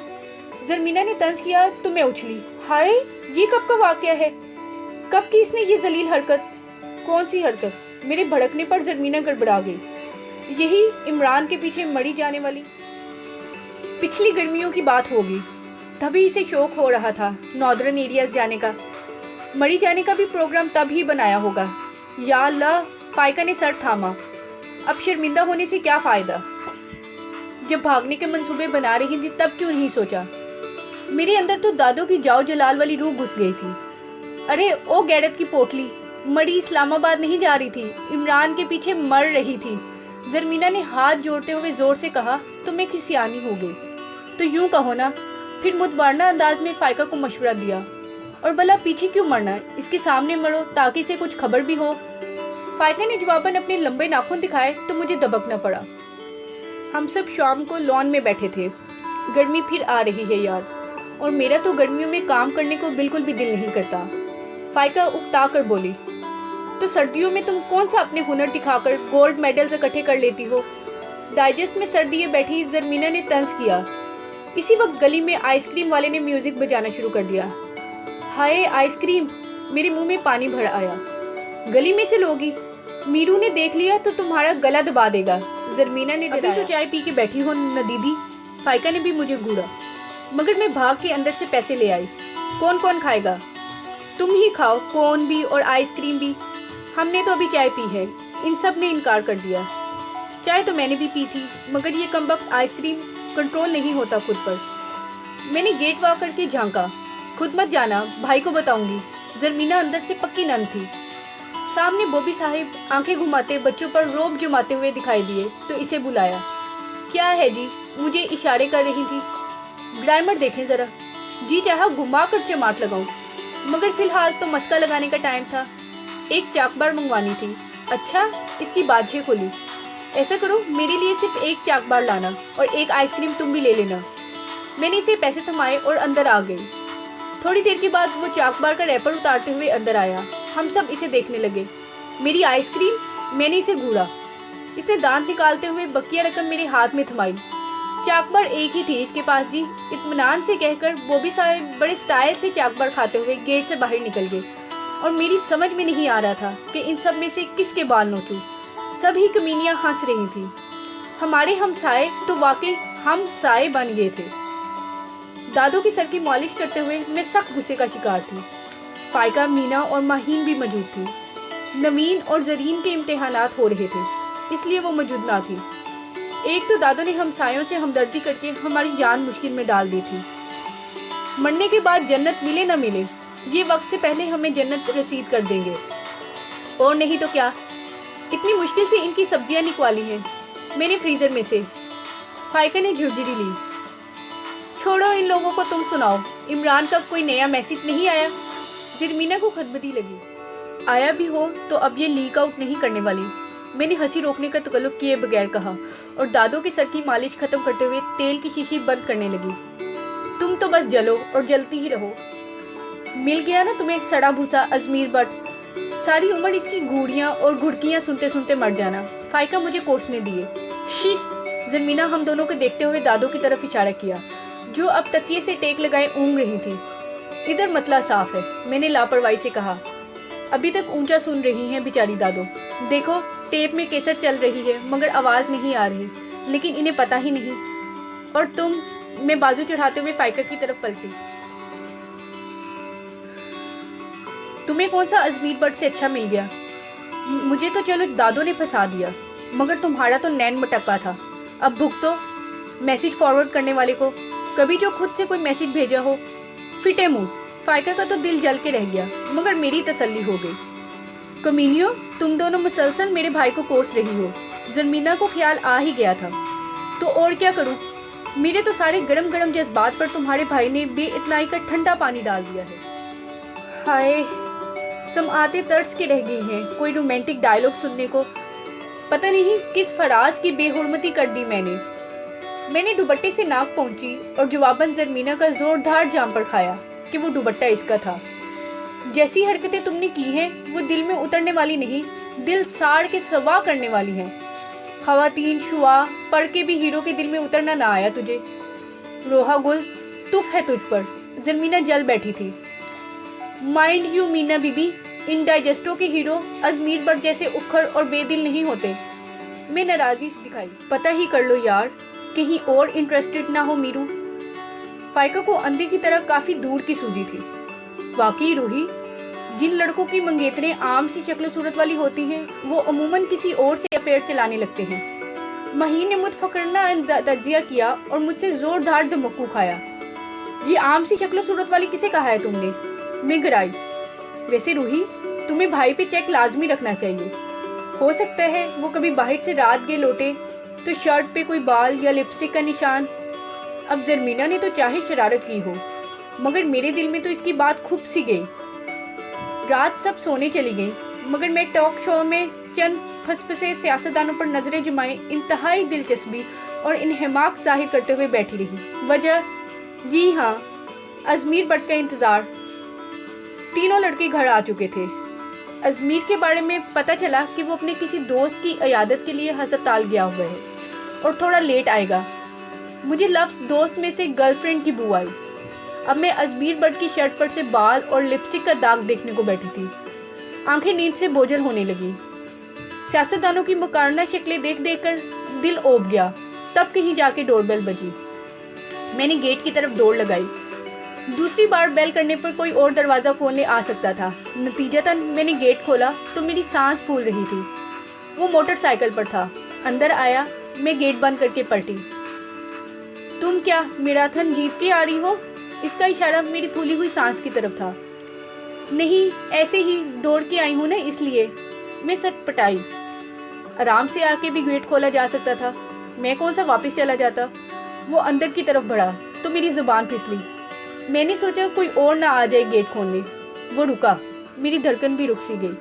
A: زرمینہ نے طنز کیا تو میں اچھلی، ہائے یہ کب کا واقعہ ہے؟ کب کی اس نے یہ ذلیل حرکت؟ کون سی حرکت؟ میرے بھڑکنے پر زرمینہ گڑبڑا گئی۔ یہی عمران کے پیچھے مری جانے والی پچھلی گرمیوں کی بات ہوگی۔ تبھی اسے شوق ہو رہا تھا ناردرن ایریاز جانے کا۔ مری جانے کا بھی پروگرام تب ہی بنایا ہوگا۔ یا اللہ، فائقہ نے سر تھاما۔ اب شرمندہ ہونے سے کیا فائدہ؟ جب بھاگنے کے منصوبے بنا رہی تھی تب کیوں نہیں سوچا؟ میرے اندر تو دادوں کی جاؤ جلال والی روح گھس گئی تھی۔ ارے او غیرت کی پوٹلی، مڑی اسلام آباد نہیں جا رہی تھی، عمران کے پیچھے مر رہی تھی۔ زرمینہ نے ہاتھ جوڑتے ہوئے زور سے کہا، تم ایک سیانی ہو گئی تو یوں کہو نا۔ پھر متبادلہ انداز میں فائقہ کو مشورہ دیا، اور بھلا پیچھے کیوں مرنا، اس کے سامنے مرو تاکہ اسے کچھ خبر بھی ہو۔ فائقہ نے جواباً اپنے لمبے ناخن دکھائے تو مجھے دبکنا پڑا۔ ہم سب شام کو لان میں بیٹھے تھے۔ گرمی پھر آ رہی ہے یار، اور میرا تو گرمیوں میں کام کرنے کو بالکل بھی دل نہیں کرتا۔ فائقہ اکتا کر بولی، تو سردیوں میں تم کون سا اپنے ہنر دکھا کر گولڈ میڈلز اکٹھے کر لیتی ہو؟ ڈائجسٹ میں سر دیے بیٹھی زرمینہ نے طنز کیا۔ اسی وقت گلی میں آئس کریم والے نے میوزک بجانا شروع کر دیا۔ ہائے آئس کریم، میرے منہ میں پانی بھر آیا۔ گلی میں سے لوگی، میرو نے دیکھ لیا تو تمہارا گلا دبا دے گا، زرمینہ نے ڈرایا۔ ابھی تو چائے پی کے بیٹھی ہو ندیدی۔ فائقہ نے بھی مجھے گھورا، مگر میں بھاگ کے اندر سے پیسے لے آئی۔ کون کون کھائے گا؟ تم ہی کھاؤ، کون بھی اور آئس کریم بھی۔ ہم نے تو ابھی چائے پی ہے۔ ان سب نے انکار کر دیا۔ چائے تو میں نے بھی پی تھی، مگر یہ کم وقت آئس کریم کنٹرول نہیں ہوتا خود پر۔ میں نے گیٹ واک کر کے جھانکا۔ خود مت جانا، بھائی کو بتاؤں گی۔ زرمینہ اندر سے پکی نن تھی۔ سامنے بوبی صاحب آنکھیں گھماتے بچوں پر روب جماتے ہوئے دکھائی دیے تو اسے بلایا۔ کیا ہے جی؟ مجھے اشارے کر رہی تھی۔ گرائمر دیکھیں ذرا۔ جی چاہا گھما کر چماٹ لگاؤں، مگر فی الحال تو مسکا لگانے کا ٹائم تھا۔ ایک چاک بار منگوانی تھی۔ اچھا، اس کی باتچھے کھولی۔ ایسا کرو، میرے لیے صرف ایک چاک بار لانا اور ایک آئس کریم تم بھی لے لینا۔ میں نے اسے پیسے تھمائے اور اندر آ گئی۔ تھوڑی دیر کے بعد وہ چاک بار کا ریپر اتارتے ہوئے اندر آیا۔ ہم سب اسے دیکھنے لگے۔ میری آئس کریم؟ میں نے اسے گھورا۔ اس نے دانت نکالتے ہوئے بقیہ رقم میرے ہاتھ میں تھمائی۔ چاک بار ایک ہی تھی اس کے پاس جی، اطمینان سے کہہ کر بوبی صاحب بڑے سٹائل سے چاک بار کھاتے ہوئے گیٹ سے باہر نکل گئے، اور میری سمجھ میں نہیں آ رہا تھا کہ ان سب میں سے کس کے بال نوچوں۔ سب ہی کمینیاں ہنس رہی تھیں۔ ہمارے ہمسائے تو واقعی ہم سائے بن گئے تھے۔ دادوں کی سر کی مالش کرتے ہوئے میں سخت غصے کا شکار تھی۔ فائقہ، مینا اور ماہین بھی موجود تھی۔ نوین اور زرین کے امتحانات ہو رہے تھے، اس لیے وہ موجود نہ تھی۔ ایک تو دادوں نے ہمسایوں سے ہمدردی کر کے ہماری جان مشکل میں ڈال دی تھی۔ مرنے کے بعد جنت ملے نہ ملے، یہ وقت سے پہلے ہمیں جنت رسید کر دیں گے، اور نہیں تو کیا۔ اتنی مشکل سے ان کی سبزیاں نکوالی ہیں میں نے فریزر میں سے۔ فائقہ نے جھرجھری لی۔ چھوڑو ان لوگوں کو، تم سناؤ، عمران کا کوئی نیا میسج نہیں آیا؟ زرمینہ کو خدمتی لگی۔ آیا بھی ہو تو اب یہ لیک آؤٹ نہیں کرنے والی، میں نے ہنسی روکنے کا تکلف کیے بغیر کہا، اور دادوں کے سر کی مالش ختم کرتے ہوئے تیل کی شیشی بند کرنے لگی۔ تم تو بس جلو اور جلتی ہی رہو۔ مل گیا نا تمہیں سڑا بھوسا ازمیر بٹ، ساری عمر اس کی گھوڑیاں اور گھڑکیاں سنتے سنتے مر جانا۔ فائقہ مجھے کوسنے دیے۔ شش! زرمینہ ہم دونوں کو دیکھتے ہوئے دادوں کی طرف اشارہ کیا، جو اب تکیے سے ٹیک لگائے اونگ رہی تھی۔ ادھر مطلع صاف ہے، میں نے لاپرواہی سے کہا۔ ابھی تک اونچا سن رہی ہیں بیچاری دادو۔ دیکھو ٹیپ میں کیسٹ چل رہی ہے مگر آواز نہیں آ رہی، لیکن انہیں پتہ ہی نہیں۔ اور تم؟ میں بازو چڑھاتے ہوئے فائقہ کی طرف پلٹی۔ تمہیں کون سا ازمیر بٹ سے اچھا مل گیا؟ مجھے تو چلو دادوں نے پھنسا دیا، مگر تمہارا تو نین مٹکا تھا۔ اب بھگتو میسج فارورڈ کرنے والے کو، کبھی جو خود سے کوئی میسج بھیجا ہو۔ فٹے منہ، فائقہ کا تو دل جل کے رہ گیا، مگر میری تسلی ہو گئی۔ کمینیو، تم دونوں مسلسل میرے بھائی کو کوس رہی ہو۔ زرمینہ کو خیال آ ہی گیا تھا، تو اور کیا کروں؟ میرے تو سارے گرم گرم جذبات پر تمہارے بھائی نے بے اتنائی کا ٹھنڈا پانی ڈال دیا ہے۔ ہائے، سمعاتیں ترس کے رہ گئی ہیں کوئی رومانٹک ڈائلاگ سننے کو۔ پتہ نہیں کس فراز کی بے حرمتی کر دی میں نے دوپٹے سے ناک پہنچی اور جواباً زرمینہ کا زوردار جام پر کھایا کہ وہ دوپٹہ اس کا تھا۔ جیسی حرکتیں تم نے کی ہیں وہ دل میں اترنے والی نہیں، دل ساڑ کے سوا کرنے والی ہیں۔ خواتین شعاع پڑھ کے بھی ہیرو کے دل میں اترنا نہ آیا تجھے۔ روحا گل، तुफ है तुझ पर। ज़रमीना जल बैठी थी। माइंड यू मीना बीबी, इन डाइजेस्टो के हीरो अजमीर बट जैसे उखड़ और बेदिल नहीं होते। मैं नाराज़ी दिखाई। पता ही कर लो यार, कहीं और इंटरेस्टेड ना हो मीरू। फाइका को अंधे की तरह काफ़ी दूर की सूझी थी। वाकई रूही, जिन लड़कों की मंगेतरें आम सी शक्ल सूरत वाली होती हैं वो अमूमन किसी और से अफेयर चलाने लगते हैं। महीन ने मुतफक्करना तज्जिया किया और मुझसे जोरदार धमक्कू खाया। ये आम सी शक्ल सूरत वाली किसे कहा है तुमने? मैं गिराई। वैसे रूही, तुम्हें भाई पे चेक लाजमी रखना चाहिए। हो सकता है वो कभी बाहर से रात गए लौटे तो शर्ट पे कोई बाल या लिपस्टिक का निशान। अब ज़रमीना ने तो चाहे शरारत की हो, मगर मेरे दिल में तो इसकी बात खुब सी गई। रात सब सोने चली गई, मगर मैं टॉक शो में चंद फसफसे सियासतदानों पर नजरें जमाए इंतहाई दिलचस्पी और इन्हमाक जाहिर करते हुए बैठी रही। वजह? जी हाँ, अजमीर बट का इंतज़ार। तीनों लड़के घर आ चुके थे। अजमीर के बारे में पता चला कि वो अपने किसी दोस्त की इयादत के लिए हस्पताल गया हुआ है और थोड़ा लेट आएगा। मुझे लफ्ज़ दोस्त में से गर्लफ्रेंड की बू आई। अब मैं अजमीर बट की शर्ट पर से बाल और लिपस्टिक का दाग देखने को बैठी थी। आंखें नींद से बोझल होने लगी। सियासतदानों की मुकारना शक्लें देख देख कर दिल ओब गया। तब कहीं जाके डोरबेल बजी। मैंने गेट की तरफ दौड़ लगाई। दूसरी बार बेल करने पर कोई और दरवाज़ा खोलने आ सकता था। नतीजतन मैंने गेट खोला तो मेरी सांस फूल रही थी। वो मोटरसाइकिल पर था। अंदर आया। मैं गेट बंद करके पलटी। तुम क्या मैराथन जीत के आ रही हो? इसका इशारा मेरी फूली हुई सांस की तरफ था। नहीं, ऐसे ही दौड़ के आई हूँ ना, इसलिए। मैं सटपटाई। आराम से आके भी गेट खोला जा सकता था। मैं कौन सा वापस चला जाता? वो अंदर की तरफ बढ़ा तो मेरी जुबान फिसली। मैंने सोचा कोई और ना आ जाए गेट खोलने। वो रुका। मेरी धड़कन भी रुक सी गई।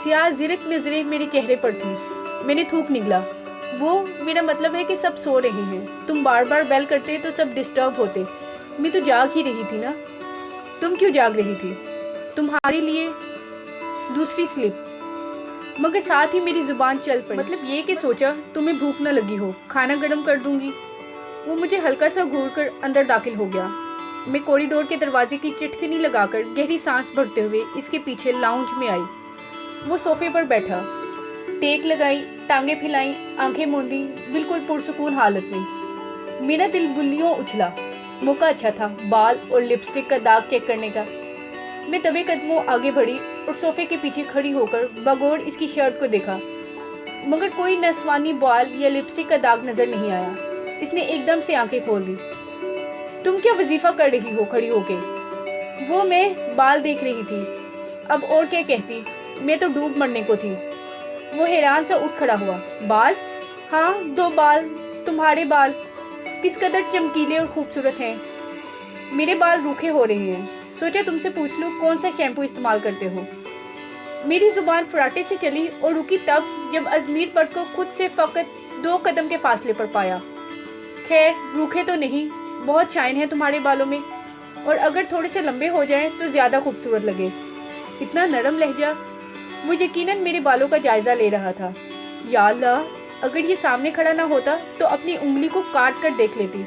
A: स्याह ज़िरक नज़रें मेरे चेहरे पर थीं। मैंने थूक निगला। वो मेरा मतलब है कि सब सो रहे हैं। तुम बार बार बेल करते तो सब डिस्टर्ब होते। मैं तो जाग ही रही थी ना। तुम क्यों जाग रही थी? तुम्हारे लिए दूसरी स्लिप। मगर साथ ही मेरी जुबान चल पड़ी। मतलब ये कि सोचा तुम्हें भूख न लगी हो, खाना गर्म कर दूंगी। वो मुझे हल्का सा घूर कर अंदर दाखिल हो गया। मैं कॉरिडोर के दरवाजे की चिटकनी लगाकर गहरी सांस भरते हुए इसके पीछे लाउंज में आई। वो सोफे पर बैठा, टेक लगाई, टांगे फैलाई, आंखें मूंदी, बिल्कुल पुरसुकून हालत में। मेरा दिल बुल्लियों उछला। मौका अच्छा था बाल और लिपस्टिक का दाग चेक करने का। मैं दबे कदमों आगे बढ़ी और सोफे के पीछे खड़ी होकर बगौर इसकी शर्ट को देखा, मगर कोई नस्वानी बाल या लिपस्टिक का दाग नजर नहीं आया। इसने एकदम से आंखें खोल दी। तुम क्या वजीफा कर रही हो खड़ी होके? वो मैं बाल देख रही थी। अब और क्या कहती, मैं तो डूब मरने को थी। वो हैरान सा उठ खड़ा हुआ। बाल? हाँ, 2 बाल। तुम्हारे बाल किस कदर चमकीले और खूबसूरत हैं। मेरे बाल रूखे हो रहे हैं। सोचा तुमसे पूछ लूँ कौन सा शैम्पू इस्तेमाल करते हो। मेरी जुबान फराटे से चली और रुकी तब जब अजमीर बट को खुद से फ़कत 2 कदम के फासले पर पाया। खैर, रूखे तो नहीं, बहुत शाइन है तुम्हारे बालों में, और अगर थोड़े से लंबे हो जाएं तो ज़्यादा खूबसूरत लगे। इतना नरम लहजा। वो यकीनन मेरे बालों का जायज़ा ले रहा था। या अल्लाह, अगर ये सामने खड़ा ना होता तो अपनी उंगली को काट कर देख लेती।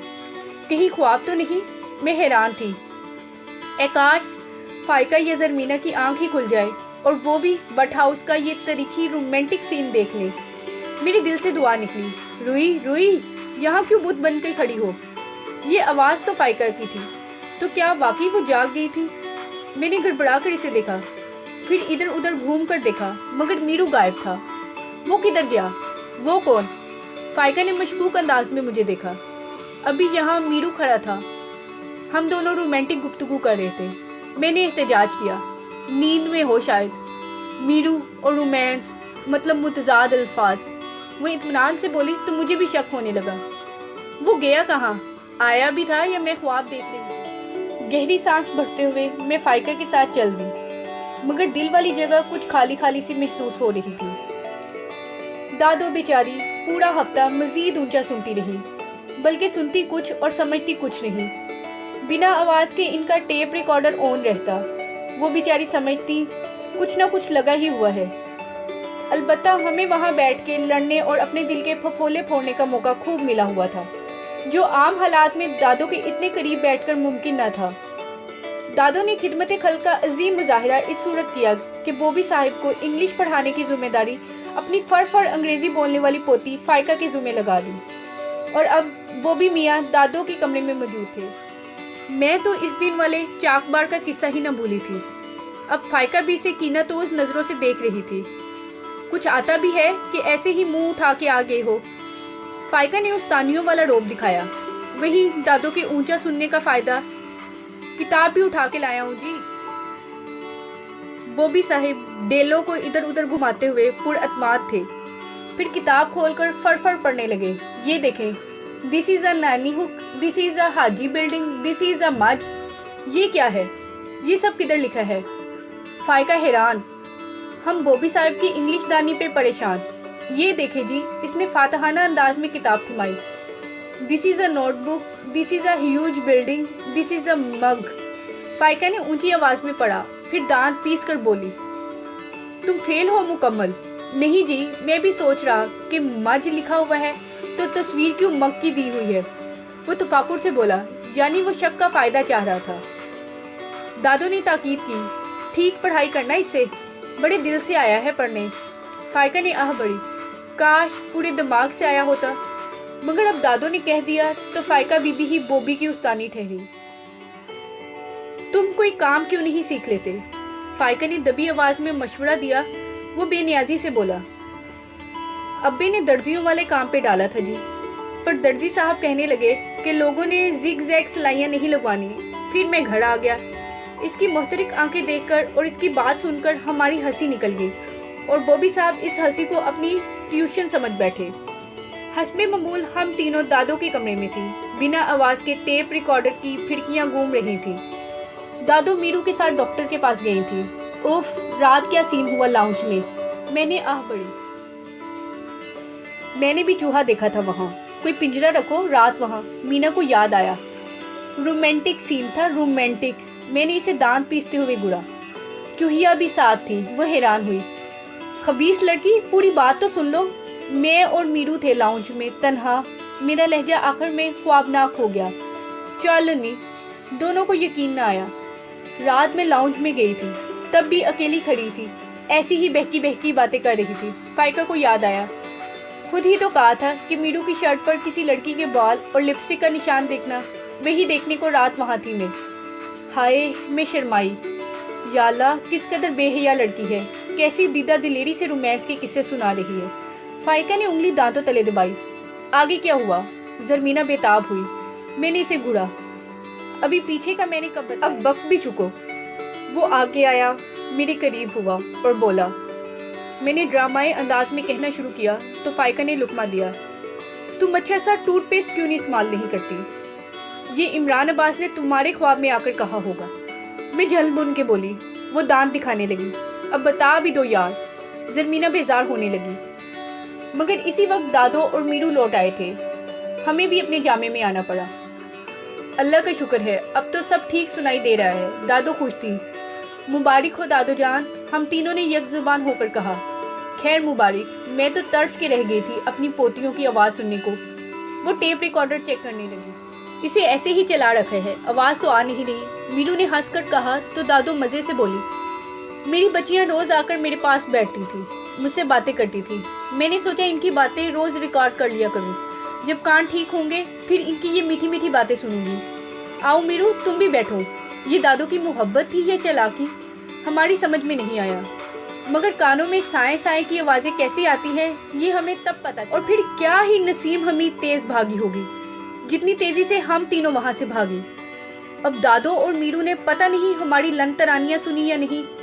A: कहीं ख्वाब तो नहीं? मैं हैरान थी। आकाश, फाइका या ज़रमीना की आंख ही खुल जाए और वो भी बट हाउस का ये तरीखी रोमांटिक सीन देख ले। मेरे दिल से दुआ निकली। रुई रुई, यहाँ क्यों बुत बन के खड़ी हो? ये आवाज़ तो फाइका की थी। तो क्या वाकई वो जाग गई थी? मैंने गड़बड़ा कर इसे देखा, फिर इधर उधर घूम कर देखा, मगर मीरू गायब था। वो किधर गया? वो कौन? फाइका ने मशकूक अंदाज में मुझे देखा। अभी यहाँ मीरू खड़ा था। हम दोनों रोमांटिक गुफ्तगू कर रहे थे। मैंने एहतजाज किया। नींद में हो शायद। मीरू और रोमांस मतलब मुतजाद अल्फाज। वो इत्मीनान से बोली तो मुझे भी शक होने लगा। वो गया कहाँ? आया भी था या मैं ख्वाब देख रही थी? गहरी सांस भरते हुए मैं फाइका के साथ चल दी, मगर दिल वाली जगह कुछ खाली खाली सी महसूस हो रही थी। दादो बेचारी पूरा हफ्ता मजीद ऊंचा सुनती रही, बल्कि सुनती कुछ और समझती कुछ नहीं। बिना आवाज़ के इनका टेप रिकॉर्डर ऑन रहता। वो बेचारी समझती कुछ ना कुछ लगा ही हुआ है। अलबत्ता हमें वहाँ बैठ के लड़ने और अपने दिल के फफोले फोड़ने का मौका खूब मिला हुआ था। جو عام حالات میں دادو کے اتنے قریب بیٹھ کر ممکن نہ تھا۔ دادو نے خدمت خلق کا عظیم مظاہرہ اس صورت کیا کہ بوبی صاحب کو انگلش پڑھانے کی ذمہ داری اپنی فر انگریزی بولنے والی پوتی فائقہ کے ذمہ لگا دی، اور اب بوبی میاں دادو کے کمرے میں موجود تھے۔ میں تو اس دن والے چاک بار کا قصہ ہی نہ بھولی تھی۔ اب فائقہ بھی اسے کیناتوز نظروں سے دیکھ رہی تھی۔ کچھ آتا بھی ہے کہ ایسے ہی منہ اٹھا کے آ گئے ہو؟ فائقہ نے استانیوں والا روب دکھایا۔ وہی دادو کے اونچا سننے کا فائدہ، کتاب بھی اٹھا کے لایا ہوں جی۔ بوبی صاحب ڈیلوں کو ادھر ادھر گھماتے ہوئے پر اعتماد تھے، پھر کتاب کھول کر فر پڑھنے لگے۔ یہ دیکھیں، دس از اے نانی ہک، دس is a Haji building, this is اے مج۔ یہ کیا ہے؟ یہ سب کدھر لکھا ہے؟ فائقہ حیران، ہم بوبی صاحب کی انگلش دانی پہ پریشان۔ یہ دیکھیں جی، اس نے فاتحانہ انداز میں کتاب تھمائی۔ This is a notebook, this is a huge building, this is a mug. Faiqa نے اونچی آواز میں پڑھا، پھر دانت پیس کر بولی، تم فیل ہو مکمل؟ نہیں جی، میں بھی سوچ رہا کہ مج لکھا ہوا ہے تو تصویر کیوں مگ کی دی ہوئی ہے؟ وہ تفکر سے بولا، یعنی وہ شک کا فائدہ چاہ رہا تھا۔ دادو نے تاکید کی، ٹھیک پڑھائی کرنا اس سے، بڑے دل سے آیا ہے پڑھنے۔ فائقہ نے آہ بڑی، کاش پورے دماغ سے آیا ہوتا، مگر اب دادو نے کہہ دیا تو فائقہ بی بی ہی بوبی کی استانی ٹھہری۔ تم کوئی کام کیوں نہیں سیکھ لیتے؟ فائقہ نے دبی آواز میں مشورہ دیا۔ وہ بے نیازی سے بولا، ابے نے درزیوں والے کام پہ ڈالا تھا جی، پر درزی صاحب کہنے لگے کہ لوگوں نے زگ زیگ سلائیاں نہیں لگوانی، پھر میں گھر آ گیا۔ اس کی محترق آنکھیں دیکھ کر اور اس کی بات سن کر ہماری ہنسی نکل گئی، اور بوبی صاحب اس ہنسی کو اپنی ٹیوشن سمجھ بیٹھے۔ حسب معمول ہم تینوں دادو کے کمرے میں تھی۔ بنا آواز کے ٹیپ ریکارڈر کی پھڑکیاں گھوم رہی تھیں۔ دادو میرو کے ساتھ ڈاکٹر کے پاس گئی تھی۔ اوف، رات کیا سین ہوا لاؤنج میں نے آہ بڑی۔ میں نے بھی چوہا دیکھا تھا وہاں، کوئی پنجرا رکھو رات وہاں۔ مینا کو یاد آیا، رومانٹک سین تھا، رومانٹک۔ میں نے اسے دانت پیستے ہوئے گڑا۔ چوہیا بھی ساتھ تھی۔ وہ حیران ہوئی، خبیث لڑکی، پوری بات تو سن لو۔ میں اور میرو تھے لاؤنج میں تنہا۔ میرا لہجہ آخر میں خوابناک ہو گیا۔ چالنی، دونوں کو یقین نہ آیا۔ رات میں لاؤنج میں گئی تھی، تب بھی اکیلی کھڑی تھی، ایسی ہی بہکی باتیں کر رہی تھی۔ فائقہ کو یاد آیا، خود ہی تو کہا تھا کہ میرو کی شرٹ پر کسی لڑکی کے بال اور لپسٹک کا نشان دیکھنا، وہی دیکھنے کو رات وہاں تھی میں۔ ہائے، میں شرمائی۔ یا اللہ، کس قدر بے حیا لڑکی ہے، کیسی دیدہ دلیری سے رومانس کے قصے سنا رہی ہے۔ فائقہ نے انگلی دانتوں تلے دبائی۔ آگے کیا ہوا؟ زرمینہ بےتاب ہوئی۔ میں نے اسے گھڑا۔ ابھی پیچھے کا میں نے کب بتایا؟ اب بک بھی چکو۔ وہ آگے آیا، میرے قریب ہوا اور بولا۔ میں نے ڈرامائی انداز میں کہنا شروع کیا تو فائقہ نے لقمہ دیا۔ تم اچھا سا ٹوتھ پیسٹ کیوں نہیں استعمال نہیں کرتی؟ یہ عمران عباس نے تمہارے خواب میں آ کر کہا ہوگا۔ میں جھل بن کے بولی۔ وہ دانت دکھانے لگی۔ اب بتا بھی دو یار۔ زرمینہ بیزار ہونے لگی۔ مگر اسی وقت دادو اور میرو لوٹ آئے تھے۔ ہمیں بھی اپنے جامے میں آنا پڑا۔ اللہ کا شکر ہے، اب تو سب ٹھیک سنائی دے رہا ہے۔ دادو خوش تھی۔ مبارک ہو دادو جان، ہم تینوں نے یک زبان ہو کر کہا۔ خیر مبارک۔ میں تو ترس کے رہ گئی تھی اپنی پوتیوں کی آواز سننے کو۔ وہ ٹیپ ریکارڈر چیک کرنے لگی۔ اسے ایسے ہی چلا رکھا ہے، آواز تو آ نہیں رہی۔ میرو نے ہنس کر کہا تو دادو مزے سے بولی، میری بچیاں روز آ کر میرے پاس بیٹھتی تھی، مجھ سے باتیں کرتی تھی۔ میں نے سوچا ان کی باتیں روز ریکارڈ کر لیا کروں، جب کان ٹھیک ہوں گے پھر ان کی یہ میٹھی میٹھی باتیں سنوں گی۔ آؤ میرو، تم بھی بیٹھو۔ یہ دادو کی محبت تھی یا چالاکی، ہماری سمجھ میں نہیں آیا، مگر کانوں میں سائیں سائیں کی آوازیں کیسے آتی ہیں یہ ہمیں تب پتہ چلا۔ اور پھر کیا ہی نسیم حمید تیز بھاگی ہوگی، جتنی تیزی سے ہم تینوں وہاں سے بھاگی۔ اب دادو اور میرو نے پتہ نہیں ہماری لن ترانیاں سنی یا نہیں۔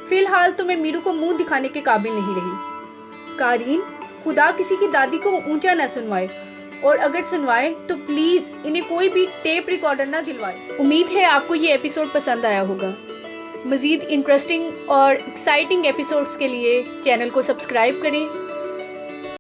A: فی الحال تو میں میرو کو منہ دکھانے کے قابل نہیں رہی۔ قارئین، خدا کسی کی دادی کو اونچا نہ سنوائے، اور اگر سنوائے تو پلیز انہیں کوئی بھی ٹیپ ریکارڈر نہ دلوائے۔ امید ہے آپ کو یہ ایپیسوڈ پسند آیا ہوگا۔ مزید انٹرسٹنگ اور ایکسائٹنگ ایپیسوڈز کے لیے چینل کو سبسکرائب کریں